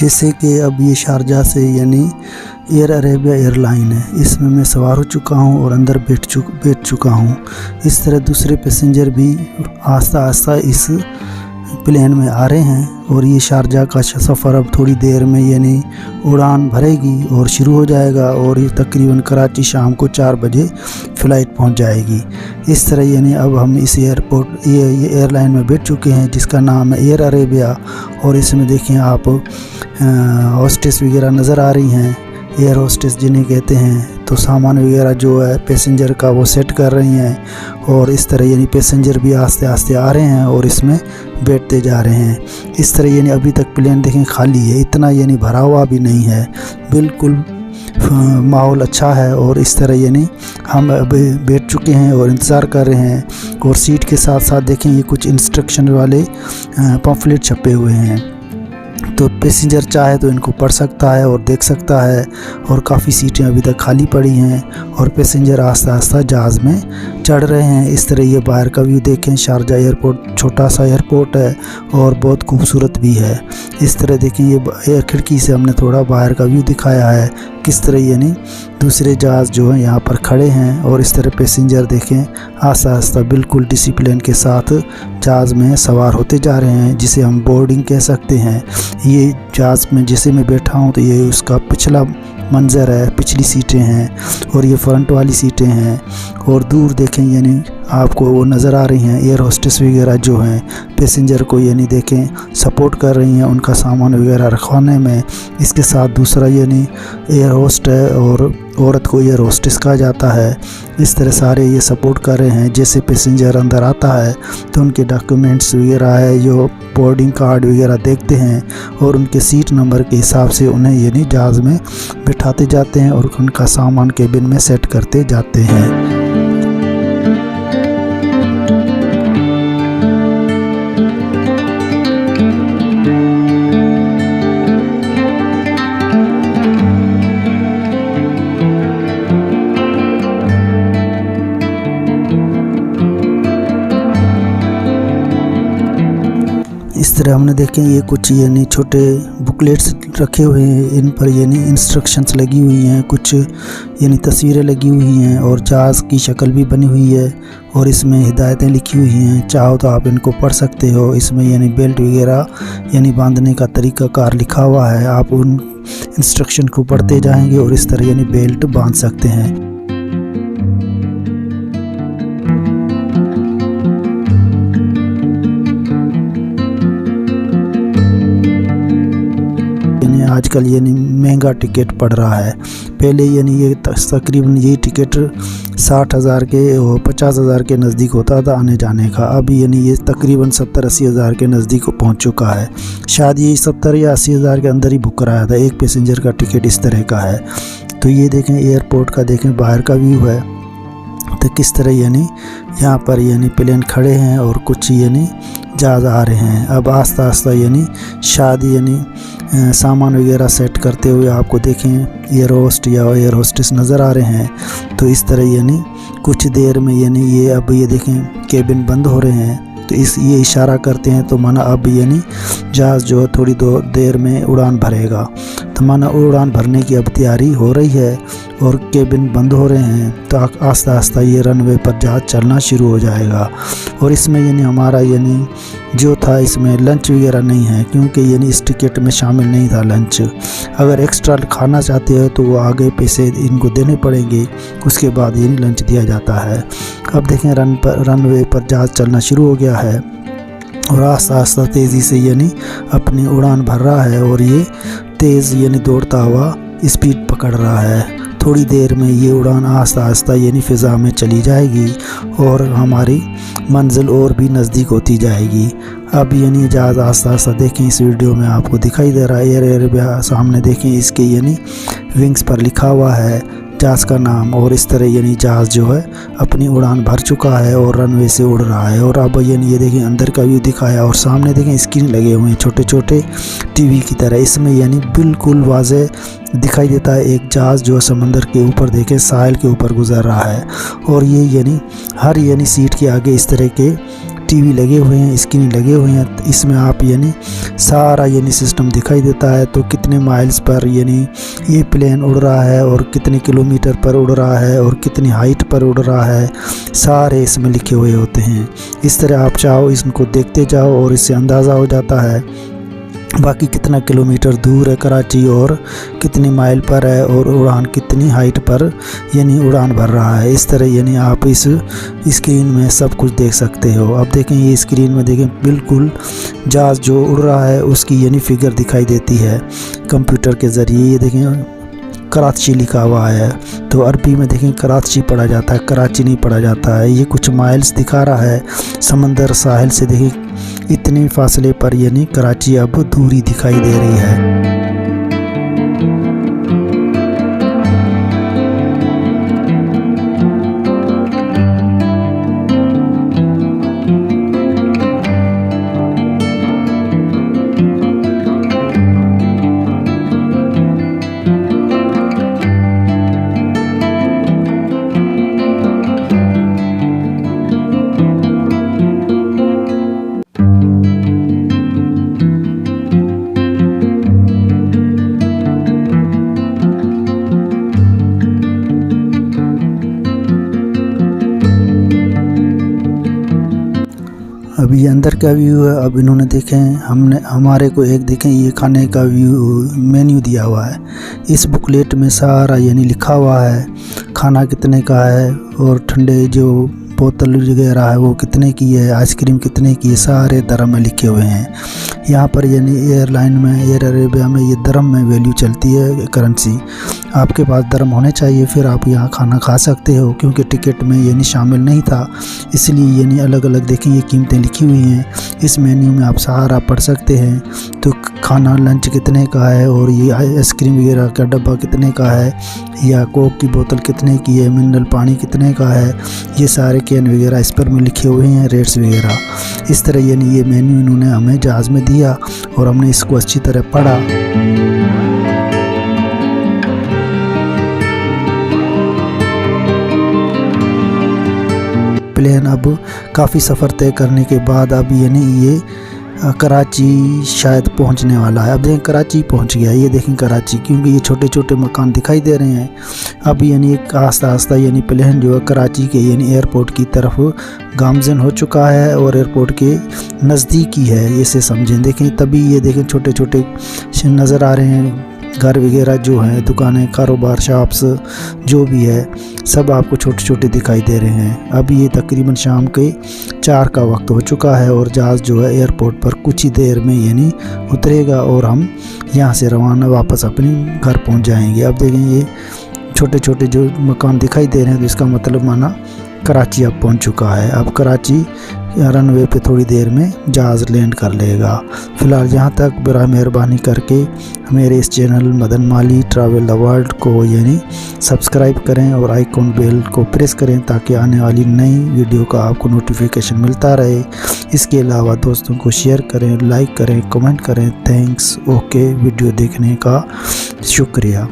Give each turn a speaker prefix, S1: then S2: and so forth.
S1: जैसे कि अब ये शारजा से यानी एयर अरेबिया एयरलाइन है, इसमें मैं सवार हो चुका हूँ और अंदर बैठ चुका हूँ। इस तरह दूसरे पैसेंजर भी आस्ता आस्ता इस प्लेन में आ रहे हैं और ये शारजा का सफ़र अब थोड़ी देर में यानी उड़ान भरेगी और शुरू हो जाएगा और ये तकरीबन कराची शाम को 4 बजे फ़्लाइट पहुंच जाएगी। इस तरह यानी अब हम इस एयरपोर्ट ये एयरलाइन में बैठ चुके हैं जिसका नाम है एयर अरेबिया। और इसमें देखें आप हॉस्टेस वगैरह नज़र आ रही हैं, एयर होस्टेस जिन्हें कहते हैं। तो सामान वगैरह जो है पैसेंजर का वो सेट कर रही हैं और इस तरह यानी पैसेंजर भी आस्ते आस्ते आ रहे हैं और इसमें बैठते जा रहे हैं। इस तरह यानी अभी तक प्लेन देखें खाली है, इतना यानी भरा हुआ भी नहीं है, बिल्कुल माहौल अच्छा है। और इस तरह यानी हम अभी बैठ चुके हैं और इंतज़ार कर रहे हैं। और सीट के साथ साथ देखें ये कुछ इंस्ट्रक्शन वाले पम्फलेट छपे हुए हैं, तो पैसेंजर चाहे तो इनको पढ़ सकता है और देख सकता है। और काफ़ी सीटें अभी तक खाली पड़ी हैं और पैसेंजर आस्ता आस्ता जहाज़ में चढ़ रहे हैं। इस तरह ये बाहर का व्यू देखें, शारजा एयरपोर्ट छोटा सा एयरपोर्ट है और बहुत खूबसूरत भी है। इस तरह देखें ये एयर खिड़की से हमने थोड़ा बाहर का व्यू दिखाया है, किस तरह यानी दूसरे जहाज़ जो हैं यहाँ पर खड़े हैं। और इस तरह पैसेंजर देखें आस्ता आस्ता बिल्कुल डिसिप्लिन के साथ जहाज़ में सवार होते जा रहे हैं, जिसे हम बोर्डिंग कह सकते हैं। ये जहाज़ में जैसे मैं बैठा हूँ तो ये उसका पिछला मंज़र है, पिछली सीटें हैं और ये फ्रंट वाली सीटें हैं। और दूर देखें यानी आपको वो नज़र आ रही हैं एयर होस्टेस वगैरह जो हैं पैसेंजर को यानी देखें सपोर्ट कर रही हैं उनका सामान वगैरह रखवाने में। इसके साथ दूसरा यानी एयर होस्ट है और औरत को एयर होस्टेस कहा जाता है। इस तरह सारे ये सपोर्ट कर रहे हैं। जैसे पैसेंजर अंदर आता है तो उनके डॉक्यूमेंट्स वगैरह है, जो बोर्डिंग कार्ड वगैरह देखते हैं और उनके सीट नंबर के हिसाब से उन्हें यानी जहाज़ में बिठाते जाते हैं और उनका सामान केबिन में सेट करते जाते हैं। इस तरह हमने देखें ये कुछ यानी छोटे बुकलेट्स रखे हुए हैं, इन पर यानी इंस्ट्रक्शंस लगी हुई हैं, कुछ यानी तस्वीरें लगी हुई हैं और जहाज़ की शक्ल भी बनी हुई है और इसमें हिदायतें लिखी हुई हैं। चाहो तो आप इनको पढ़ सकते हो। इसमें यानी बेल्ट वगैरह यानी बांधने का तरीक़ाकार लिखा हुआ है, आप उन इंस्ट्रक्शन को पढ़ते जाएंगे और इस तरह यानी बेल्ट बांध सकते हैं। आजकल यानी महंगा टिकट पड़ रहा है। पहले यानी ये तकरीबन ये टिकट 60,000 के और 50,000 के नज़दीक होता था आने जाने का। अब यानी ये तकरीबन 70-80 हज़ार के नज़दीक पहुंच चुका है। शायद ये 70 या 80 हज़ार के अंदर ही बुक कराया था एक पैसेंजर का टिकट इस तरह का है। तो ये देखें एयरपोर्ट का देखें बाहर का व्यू है, तो किस तरह यानी यहाँ पर यानी प्लेन खड़े हैं और कुछ यानी जहाज़ आ रहे हैं। अब आस्ता आस्ता यानी शादी यानी सामान वगैरह सेट करते हुए आपको देखें एयर होस्ट या एयर होस्टेस नज़र आ रहे हैं। तो इस तरह यानी कुछ देर में यानी ये अब ये देखें केबिन बंद हो रहे हैं, तो ये इशारा करते हैं तो माना अब यानी जहाज़ जो है थोड़ी देर में उड़ान भरेगा। तो माना उड़ान भरने की अब तैयारी हो रही है और केबिन बंद हो रहे हैं। तो आस्ता आस्ता ये रनवे पर जहाज़ चलना शुरू हो जाएगा। और इसमें यानी हमारा यानी जो था इसमें लंच वगैरह नहीं है, क्योंकि यानी इस टिकट में शामिल नहीं था लंच। अगर एक्स्ट्रा खाना चाहते हो तो वो आगे पैसे इनको देने पड़ेंगे, उसके बाद यानी लंच दिया जाता है। अब देखें रनवे पर जहाज़ चलना शुरू हो गया है और आस्ता आस्ता तेज़ी से यानी अपनी उड़ान भर रहा है और ये तेज़ यानी दौड़ता हुआ स्पीड पकड़ रहा है। थोड़ी देर में ये उड़ान आस्ता आस्ता यानी फ़िज़ा में चली जाएगी और हमारी मंजिल और भी नज़दीक होती जाएगी। अब यानी जहाज़ आस्ता आस्ता देखें इस वीडियो में आपको दिखाई दे रहा है एयर अरेबिया, सामने देखें इसके यानी विंग्स पर लिखा हुआ है जहाज़ का नाम। और इस तरह यानी जहाज़ जो है अपनी उड़ान भर चुका है और रनवे से उड़ रहा है। और अब यानी ये देखें अंदर का व्यू दिखाया और सामने देखें स्क्रीन लगे हुए हैं छोटे छोटे टीवी की तरह। इसमें यानी बिल्कुल वाज़े दिखाई देता है एक जहाज़ जो समंदर के ऊपर देखें साहिल के ऊपर गुजर रहा है। और ये यानी हर यानी सीट के आगे इस तरह के टीवी लगे हुए हैं, स्क्रीन लगे हुए हैं। इसमें आप यानी सारा यानी सिस्टम दिखाई देता है। तो कितने माइल्स पर यानी ये प्लेन उड़ रहा है और कितने किलोमीटर पर उड़ रहा है और कितनी हाइट पर उड़ रहा है, सारे इसमें लिखे हुए होते हैं। इस तरह आप चाहो इनको देखते जाओ और इससे अंदाज़ा हो जाता है बाकी कितना किलोमीटर दूर है कराची और कितनी माइल पर है और उड़ान कितनी हाइट पर यानी उड़ान भर रहा है। इस तरह यानी आप इस स्क्रीन में सब कुछ देख सकते हो। अब देखें ये स्क्रीन में देखें बिल्कुल जहाज़ जो उड़ रहा है उसकी यानी फिगर दिखाई देती है कंप्यूटर के ज़रिए। ये देखें कराची लिखा हुआ है, तो अरबी में देखें कराची पढ़ा जाता है, कराची नहीं पढ़ा जाता है। ये कुछ माइल्स दिखा रहा है समंदर साहिल से। देखें इतने फासले पर यानी कराची अब दूरी दिखाई दे रही है। अब ये अंदर का व्यू है। अब इन्होंने देखें हमारे को एक देखें ये खाने का व्यू मेन्यू दिया हुआ है। इस बुकलेट में सारा यानी लिखा हुआ है खाना कितने का है और ठंडे जो बोतल वगैरह है वो कितने की है, आइसक्रीम कितने की है, सारे दरम में लिखे हुए हैं। यहाँ पर यानी एयरलाइन में एयर अरेबिया में ये दरम में वैल्यू चलती है करेंसी। आपके पास दरम होने चाहिए फिर आप यहाँ खाना खा सकते हो, क्योंकि टिकट में यानी शामिल नहीं था इसलिए यानी अलग अलग देखें ये कीमतें लिखी हुई हैं। इस मेन्यू में आप सारा पढ़ सकते हैं। तो खाना लंच कितने का है और ये आइसक्रीम वगैरह का डब्बा कितने का है या कोक की बोतल कितने की है, मिनरल पानी कितने का है, ये सारे कैन वगैरह इस पर में लिखे हुए हैं, रेट्स वगैरह। इस तरह यानी ये मेन्यू इन्होंने हमें जहाज़ में दिया और हमने इसको अच्छी तरह पढ़ा। प्लेन अब काफ़ी सफ़र तय करने के बाद अब यानी ये कराची शायद पहुंचने वाला है। अब देखें कराची पहुंच गया। ये देखें कराची, क्योंकि ये छोटे छोटे मकान दिखाई दे रहे हैं। अब यानी एक आस्ता आस्ता यानी प्लेन जो है कराची के यानी एयरपोर्ट की तरफ गामजन हो चुका है और एयरपोर्ट के नज़दीक ही है, इसे समझें। देखें तभी ये देखें छोटे छोटे नज़र आ रहे हैं घर वगैरह जो हैं, दुकानें, कारोबार, शॉप्स जो भी है सब आपको छोटे छोटे दिखाई दे रहे हैं। अब ये तकरीबन शाम के 4 का वक्त हो चुका है और जहाज़ जो है एयरपोर्ट पर कुछ ही देर में यानी उतरेगा और हम यहाँ से रवाना वापस अपने घर पहुँच जाएंगे। अब देखें ये छोटे छोटे जो मकान दिखाई दे रहे हैं तो इसका मतलब माना कराची अब पहुँच चुका है। अब कराची रनवे पे थोड़ी देर में जहाज़ लैंड कर लेगा। फ़िलहाल यहाँ तक बड़ा मेहरबानी करके मेरे इस channel Madan Mali travel the world को यानी सब्सक्राइब करें और आइकॉन बेल को प्रेस करें ताकि आने वाली नई वीडियो का आपको नोटिफिकेशन मिलता रहे। इसके अलावा दोस्तों को शेयर करें, लाइक करें, कमेंट करें। थैंक्स। ओके, वीडियो देखने का शुक्रिया।